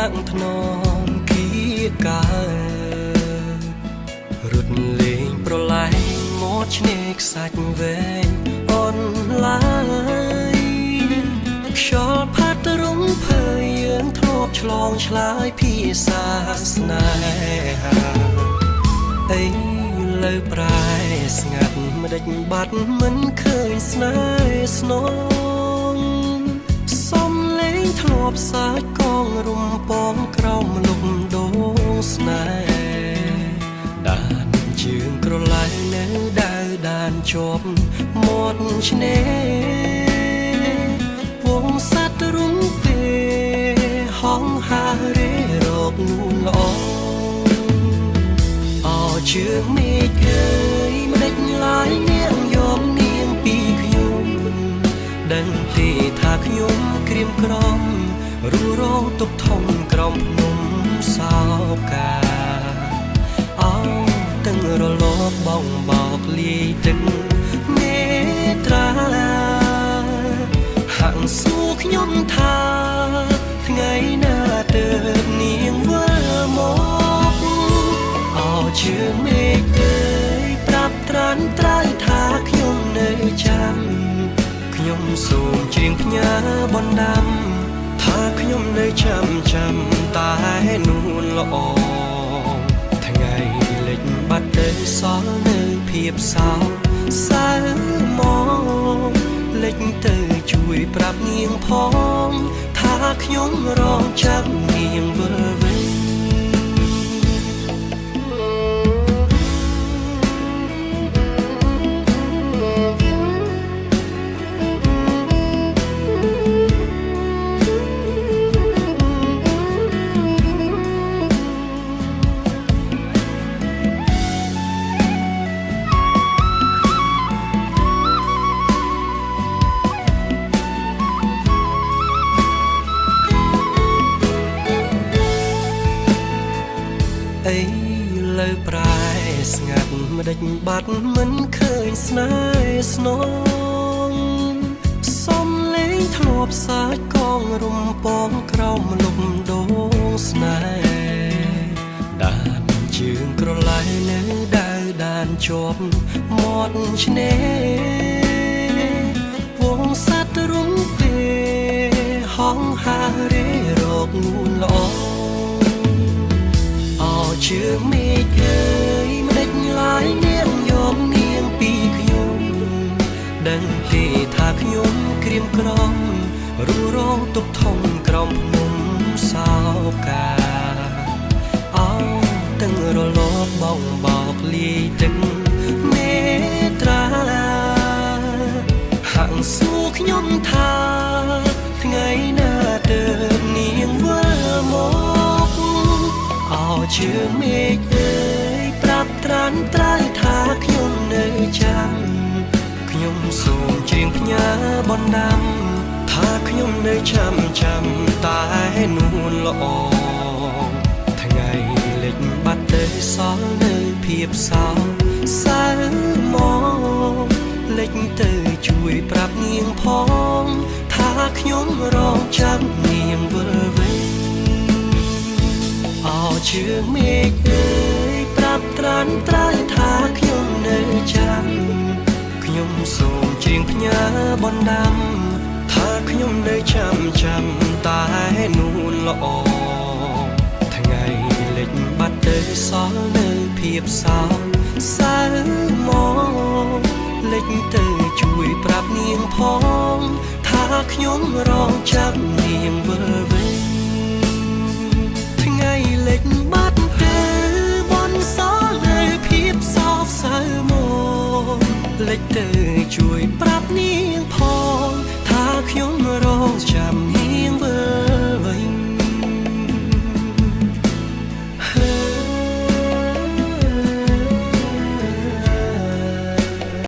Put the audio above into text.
ថ្នាក់ថ្នមគីការត់លេងប្រឡែងមកឆ្នេរខ្សាច់វែងអនឡាយខ្យល់ផាត់រំភើយយើងធ្លាប់ឆ្លងឆ្លើយភាសាស្នេហាអីលើប្រែស្ងាត់មិនដេចបាត់មិនឃើញស្នេហ៍ស្នងសំលេងធ្លាប់សាច់កងរំពងក្រោមលំដងស្នេហ៍ដានជើងក្រឡែនៅដើរដានជាប់មាត់ឆ្នេរវងសត្វរុងពេលហងហារេរកនួនល្អជើងមេឃអើយមិនដេចឡាយនាងយកនាងពីខ្ញុំដឹងទេថាខ្ញុំក្រៀមក្រំរួរងទុកធំក្រំភ្នំសោកាអោទាំងរលកបងបោកលាយទឹកមេត្រាហាក់សួរខ្ញុំថាថ្ងៃណាទៅនាងវិលមកជើងមេឃអើយប្រាប់ត្រានត្រើយថាខ្ញុំនៅចាំខ្ញុំសូមច្រៀងផ្ញើបណ្ដាំថាខ្ញុំនៅចាំតែនួនល្អថ្ងៃលិចបាត់ទៅសល់នៅភាពសោកសៅមកលិចទៅជួយប្រាប់នាងផងថាខ្ញុំរងចាំនាងវិលវិញអីលើប្រែស្ងាត់មិនដេចបាត់មិនឃើញស្នេហ៍ស្នងសំលេងធ្លាប់សាច់កងរំពងក្រោមលំដងស្នេហ៍ដានជើងក្រឡែនៅដើរដានជាប់មាត់ឆ្នេរវងសត្វរុំពេលហងហារេរកនួនល្អជើងមេឃអើយមិនដេចឡាយនាងយកនាងពីខ្ញុំដឹងទេថាខ្ញុំក្រៀមក្រំរួរងទុកធំក្រំភ្នំសោកាអោទាំងរលកបងបោកលាយទឹកមេត្រាហាក់សួរខ្ញុំថាថ្ងៃណាទៅនាងវិលមកជើងមេឃអើយប្រាប់ត្រានត្រើយថាខ្ញុំនៅចាំខ្ញុំសូមច្រៀងផ្ញើបណ្ដាំថាខ្ញុំនៅចាំតែនួនល្អថ្ងៃលិចបាត់ទៅសល់នៅភាពសោកសៅមកលិចទៅជួយប្រាប់នាងផងថាខ្ញុំរងចាំនាងវិលវិញជើងមេឃអើយប្រាប់ត្រានត្រើយថាខ្ញុំនៅចាំខ្ញុំសូមច្រៀងផ្ញើបណ្ដាំថាខ្ញុំនៅចាំតែនួនល្អថ្ងៃលិចបាត់ទៅសល់នៅភាពសោកសៅមកលិចទៅជួយប្រាប់នាងផងថាខ្ញុំរងចាំនាងវិលវិញថ្ងៃលិចបាត់ទៅបនសល់នៅភាពសោកសៅមកលិចទៅជួយ